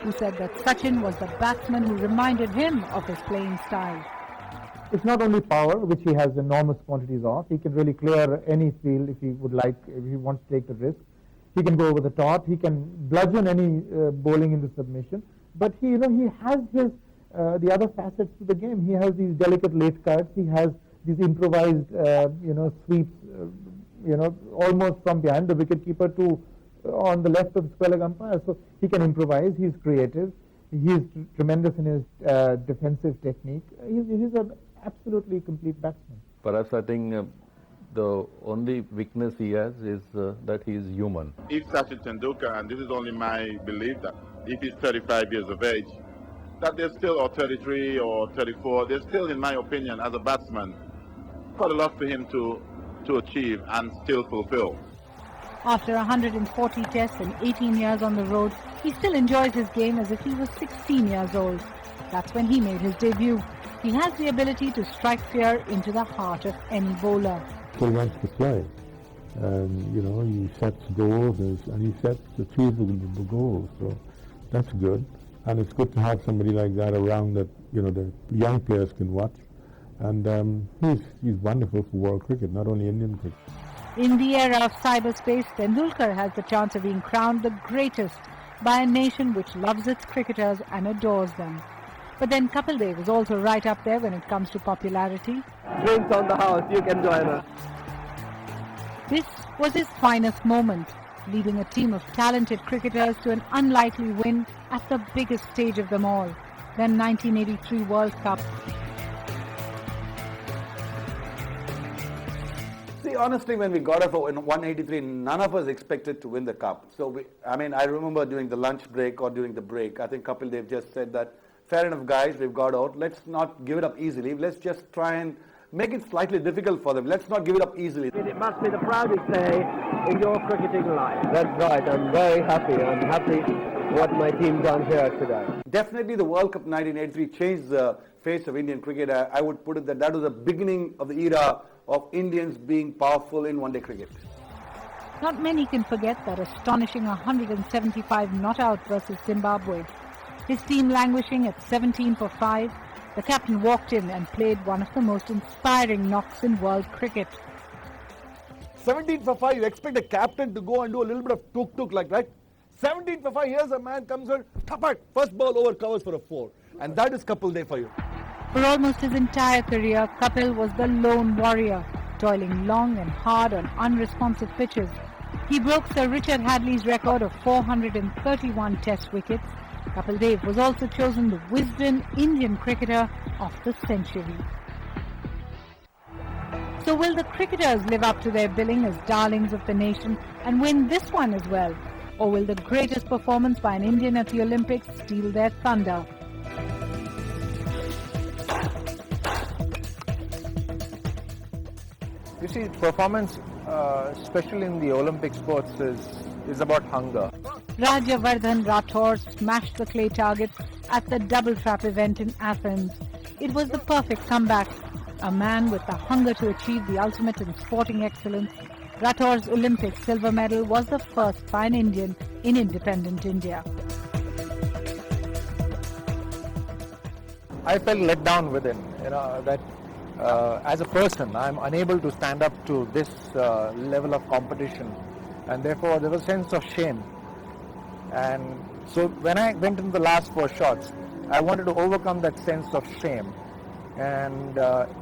who said that Sachin was the batsman who reminded him of his playing style. It's not only power, which he has enormous quantities of. He can really clear any field if he would like, if he wants to take the risk. He can go over the top. He can bludgeon any bowling into submission. But he has his the other facets to the game. He has these delicate late cuts. He has these improvised, sweeps, almost from behind the wicketkeeper to on the left of the square leg umpire. So he can improvise. He's creative. He's tremendous in his defensive technique. He's an absolutely complete batsman. Perhaps I think the only weakness he has is that he is human. If Sachin Tendulkar, and this is only my belief, that if he's 35 years of age, that there's still, or 33 or 34, there's still, in my opinion, as a batsman, quite a lot for him to achieve and still fulfill. After 140 tests and 18 years on the road, he still enjoys his game as if he was 16 years old. That's when he made his debut. He has the ability to strike fear into the heart of any bowler. He wants to play. He sets goals and he sets achievable goals. So that's good. And it's good to have somebody like that around that, the young players can watch. And he's wonderful for world cricket, not only Indian cricket. In the era of cyberspace, Tendulkar has the chance of being crowned the greatest by a nation which loves its cricketers and adores them. But then Kapil Dev is also right up there when it comes to popularity. Drinks on the house, you can join us. This was his finest moment, leading a team of talented cricketers to an unlikely win at the biggest stage of them all, the 1983 World Cup. See, honestly, when we got up in 183, none of us expected to win the cup. So, I remember during the lunch break or during the break, I think Kapil Dev just said that, fair enough, guys, we've got out. Let's not give it up easily. Let's just try and make it slightly difficult for them. Let's not give it up easily. It must be the proudest day in your cricketing life. That's right. I'm very happy. I'm happy what my team done here today. Definitely the World Cup 1983 changed the face of Indian cricket. I would put it that was the beginning of the era of Indians being powerful in one-day cricket. Not many can forget that astonishing 175 not out versus Zimbabwe. His team languishing at 17 for 5, the captain walked in and played one of the most inspiring knocks in world cricket. 17 for 5, you expect a captain to go and do a little bit of tuk-tuk like that. 17 for 5, here's a man comes on, tapat, first ball over, covers for a 4. And that is Kapil Dev for you. For almost his entire career, Kapil was the lone warrior, toiling long and hard on unresponsive pitches. He broke Sir Richard Hadley's record of 431 test wickets. Kapil Dev was also chosen the Wisden Indian cricketer of the century. So will the cricketers live up to their billing as darlings of the nation and win this one as well? Or will the greatest performance by an Indian at the Olympics steal their thunder? You see, performance, especially in the Olympic sports, is about hunger. Rajyavardhan Rathore smashed the clay targets at the double trap event in Athens. It was the perfect comeback. A man with the hunger to achieve the ultimate in sporting excellence, Rathore's Olympic silver medal was the first by an Indian in independent India. I felt let down within, that as a person, I'm unable to stand up to this level of competition, and therefore there was a sense of shame. And so when I went into the last 4 shots, I wanted to overcome that sense of shame, and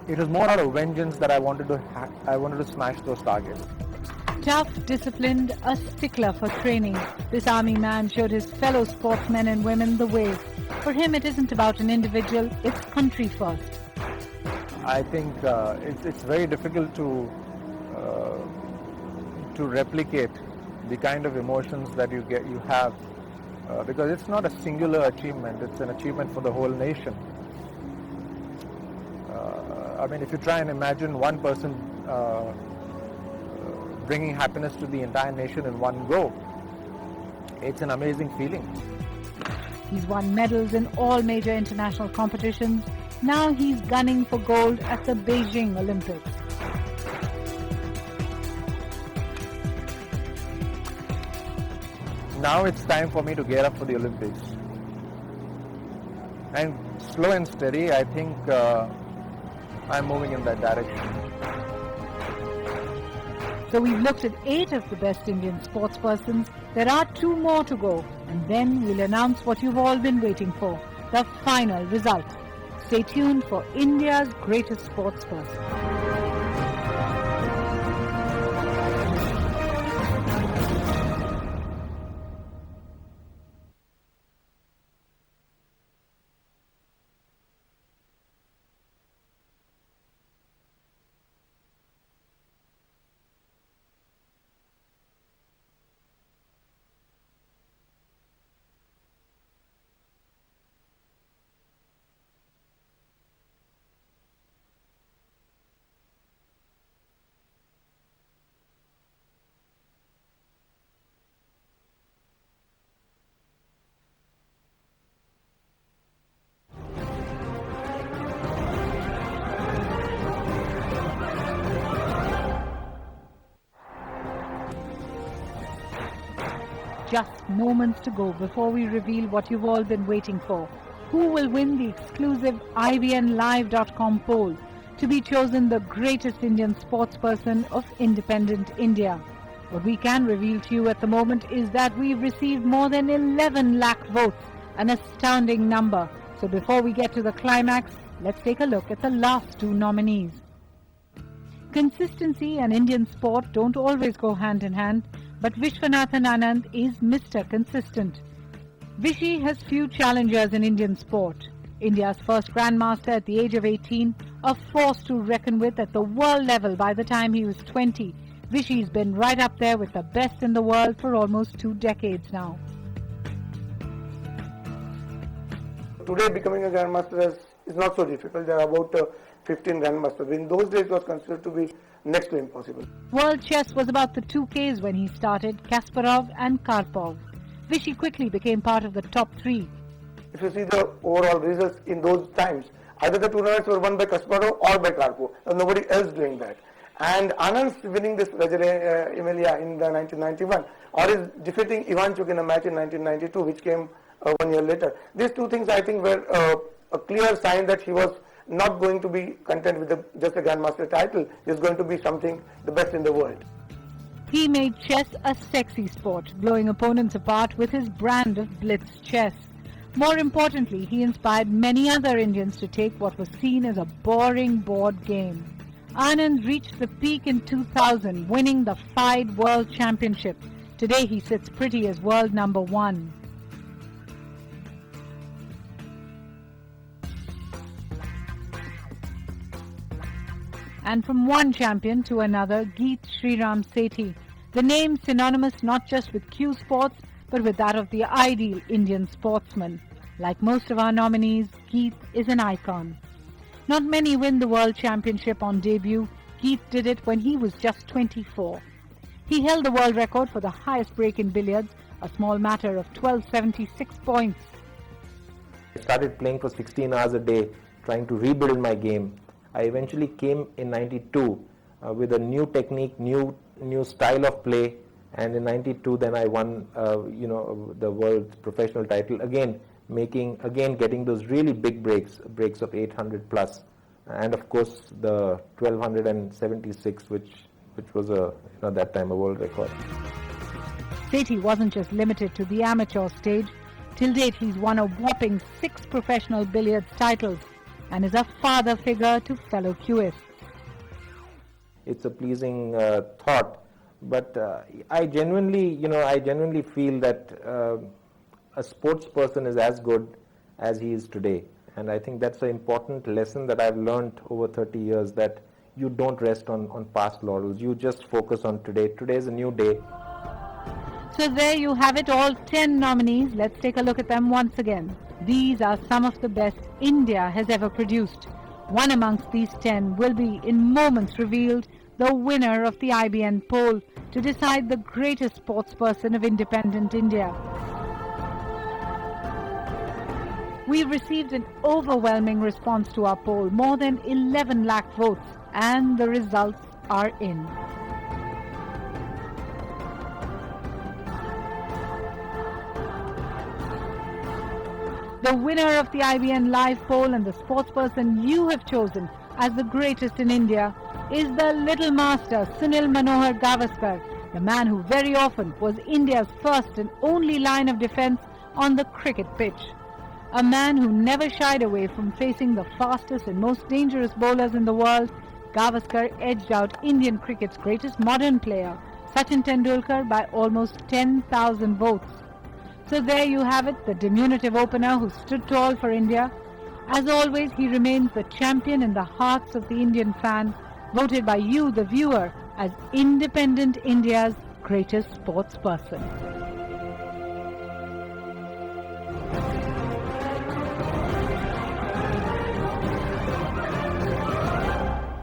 it was more out of vengeance that I wanted to smash those targets. Tough, disciplined, a stickler for training, this army man showed his fellow sportsmen and women the way. For him, it isn't about an individual, it's country first. I think it's very difficult to replicate the kind of emotions that you have, because it's not a singular achievement, it's an achievement for the whole nation. If you try and imagine one person bringing happiness to the entire nation in one go, it's an amazing feeling. He's won medals in all major international competitions. Now he's gunning for gold at the Beijing Olympics. Now it's time for me to gear up for the Olympics. And slow and steady, I think I'm moving in that direction. So we've looked at 8 of the best Indian sportspersons. There are 2 more to go, and then we'll announce what you've all been waiting for, the final result. Stay tuned for India's greatest sportsperson. Just moments to go before we reveal what you've all been waiting for. Who will win the exclusive IBNLive.com poll to be chosen the greatest Indian sportsperson of independent India? What we can reveal to you at the moment is that we've received more than 11 lakh votes, an astounding number. So before we get to the climax, let's take a look at the last 2 nominees. Consistency and Indian sport don't always go hand in hand, but Vishwanathan Anand is Mr. Consistent. Vishy has few challengers in Indian sport. India's first Grandmaster at the age of 18, a force to reckon with at the world level by the time he was 20. Vishy's been right up there with the best in the world for almost 2 decades now. Today becoming a Grandmaster is not so difficult. There are about 15 Grandmasters. In those days it was considered to be next to impossible. World chess was about the 2 Ks when he started, Kasparov and Karpov. Vishy quickly became part of the top 3. If you see the overall results in those times, either the tournaments were won by Kasparov or by Karpov. There was nobody else doing that. And Anand's winning this Emilia in the 1991 or is defeating Ivanchuk in a match in 1992 which came 1 year later. These 2 things I think were a clear sign that he was not going to be content with just a Grandmaster title. He's going to be something the best in the world. He made chess a sexy sport, blowing opponents apart with his brand of blitz chess. More importantly, he inspired many other Indians to take what was seen as a boring board game. Anand reached the peak in 2000, winning the FIDE World Championship. Today he sits pretty as world number 1. And from one champion to another, Geet Sriram Sethi. The name synonymous not just with cue sports, but with that of the ideal Indian sportsman. Like most of our nominees, Geet is an icon. Not many win the World Championship on debut. Geet did it when he was just 24. He held the world record for the highest break in billiards, a small matter of 1276 points. I started playing for 16 hours a day, trying to rebuild my game. I eventually came in 92 with a new technique, new style of play, and in 92 then I won the world's professional title again, getting those really big breaks of 800 plus, and of course the 1276 which was that time a world record. Sethi wasn't just limited to the amateur stage. Till date he's won a whopping 6 professional billiards titles and is a father figure to fellow cueists. It's a pleasing thought, but I genuinely feel that a sports person is as good as he is today, and I think that's an important lesson that I've learned over 30 years, that you don't rest on past laurels, you just focus on today. Today is a new day. So there you have it, all 10 nominees. Let's take a look at them once again. These are some of the best India has ever produced. One amongst these 10 will be in moments revealed the winner of the IBN poll to decide the greatest sportsperson of independent India. We've received an overwhelming response to our poll, more than 11 lakh votes, and the results are in. The winner of the IBN live poll and the sportsperson you have chosen as the greatest in India is the little master Sunil Manohar Gavaskar, the man who very often was India's first and only line of defence on the cricket pitch. A man who never shied away from facing the fastest and most dangerous bowlers in the world, Gavaskar edged out Indian cricket's greatest modern player, Sachin Tendulkar, by almost 10,000 votes. So there you have it, the diminutive opener who stood tall for India. As always, he remains the champion in the hearts of the Indian fan, voted by you, the viewer, as independent India's greatest sports person.